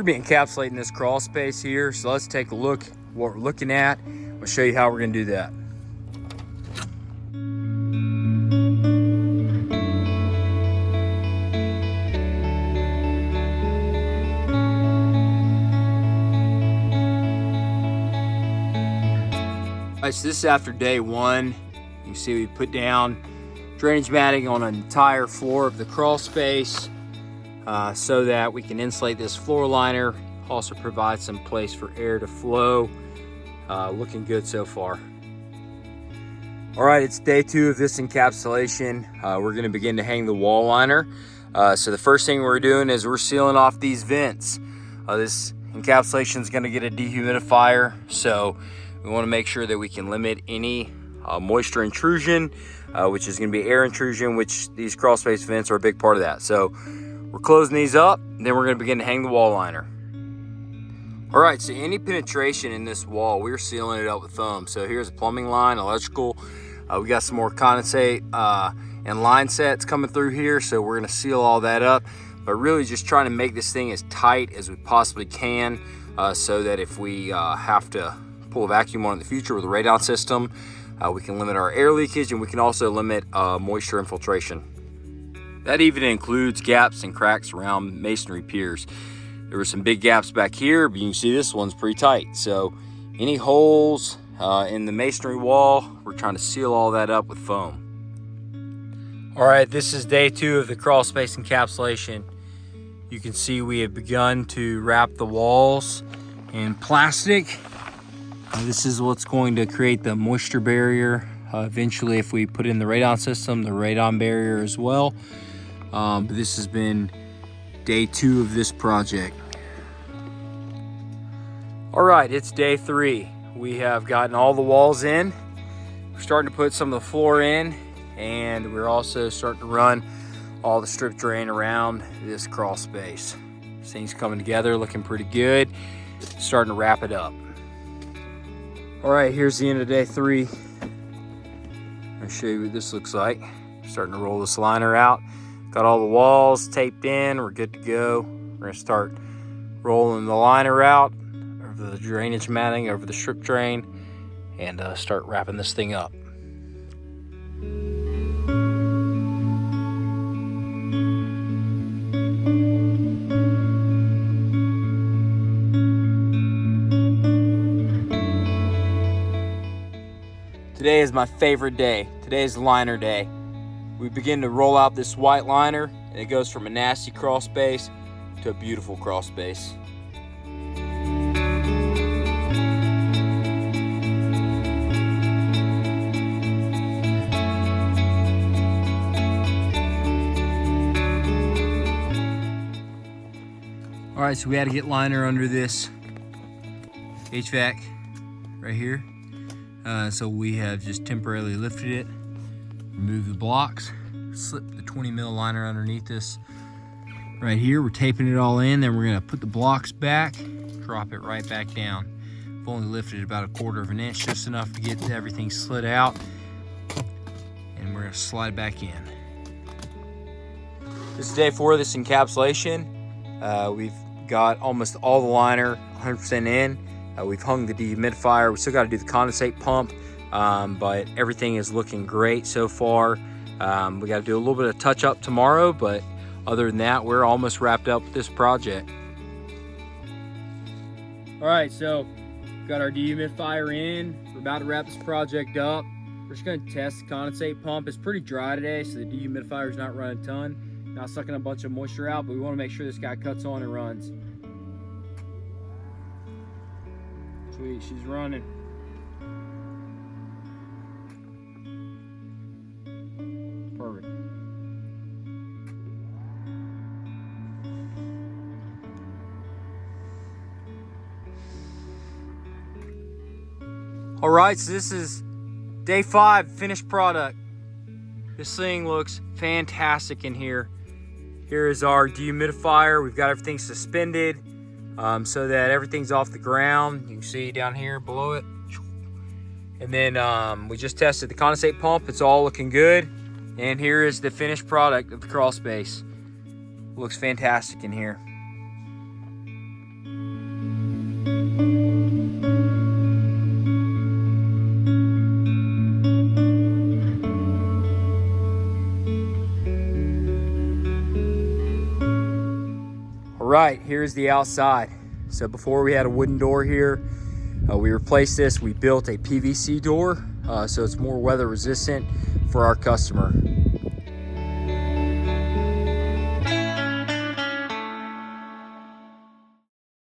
We're going to be encapsulating this crawl space here, so let's take a look at what we're looking at. I'll show you how we're going to do that. Alright, so this is after day one. You can see we put down drainage matting on an entire floor of the crawl space so that we can insulate this floor liner, also provide some place for air to flow. Looking good so far. Alright, it's day two of this encapsulation. We're going to begin to hang the wall liner. So the first thing we're doing is we're sealing off these vents. This encapsulation is going to get a dehumidifier, so we want to make sure that we can limit any moisture intrusion, which is going to be air intrusion, which these crawl space vents are a big part of that. So we're closing these up, then we're going to begin to hang the wall liner. All right, so any penetration in this wall, we're sealing it up with foam. So here's a plumbing line, electrical. We got some more condensate and line sets coming through here, so we're going to seal all that up. But really just trying to make this thing as tight as we possibly can, so that if we have to pull a vacuum on in the future with a radon system, we can limit our air leakage, and we can also limit moisture infiltration. That even includes gaps and cracks around masonry piers. There were some big gaps back here, but you can see this one's pretty tight. So any holes in the masonry wall, we're trying to seal all that up with foam. All right, this is day two of the crawl space encapsulation. You can see we have begun to wrap the walls in plastic. This is what's going to create the moisture barrier. Eventually, if we put in the radon system, the radon barrier as well. But this has been day two of this project. All right, it's day three. We have gotten all the walls in. We're starting to put some of the floor in, and we're also starting to run all the strip drain around this crawl space. This thing's coming together, looking pretty good. Starting to wrap it up. All right, here's the end of day three. I'll show you what this looks like. Starting to roll this liner out. Got all the walls taped in, we're good to go. We're gonna start rolling the liner out over the drainage matting, over the strip drain, and start wrapping this thing up. Today is my favorite day. Today is liner day. We begin to roll out this white liner, and it goes from a nasty crawl space to a beautiful crawl space. All right, so we had to get liner under this HVAC right here. So we have just temporarily lifted it, remove the blocks, slip the 20 mil liner underneath this right here. We're taping it all in, then we're gonna put the blocks back, drop it right back down. I've only lifted it about 1/4 of an inch, just enough to get everything slid out, and we're gonna slide back in. This is day four of this encapsulation. We've got almost all the liner 100% in. We've hung the dehumidifier. We still got to do the condensate pump, but everything is looking great so far. We got to do a little bit of touch up tomorrow, but other than that, we're almost wrapped up with this project. All right, so we've got our dehumidifier in. We're about to wrap this project up. We're just going to test the condensate pump. It's pretty dry today, so the dehumidifier is not running a ton, not sucking a bunch of moisture out, but we want to make sure this guy cuts on and runs. Sweet, she's running. Perfect. All right, so this is day 5, finished product. This thing looks fantastic in here. Here is our dehumidifier. We've got everything suspended so that everything's off the ground. You can see down here below it. And then we just tested the condensate pump. It's all looking good. And here is the finished product of the crawl space. Looks fantastic in here. All right, here's the outside. So before we had a wooden door here, we replaced this. We built a PVC door, so it's more weather resistant for our customer.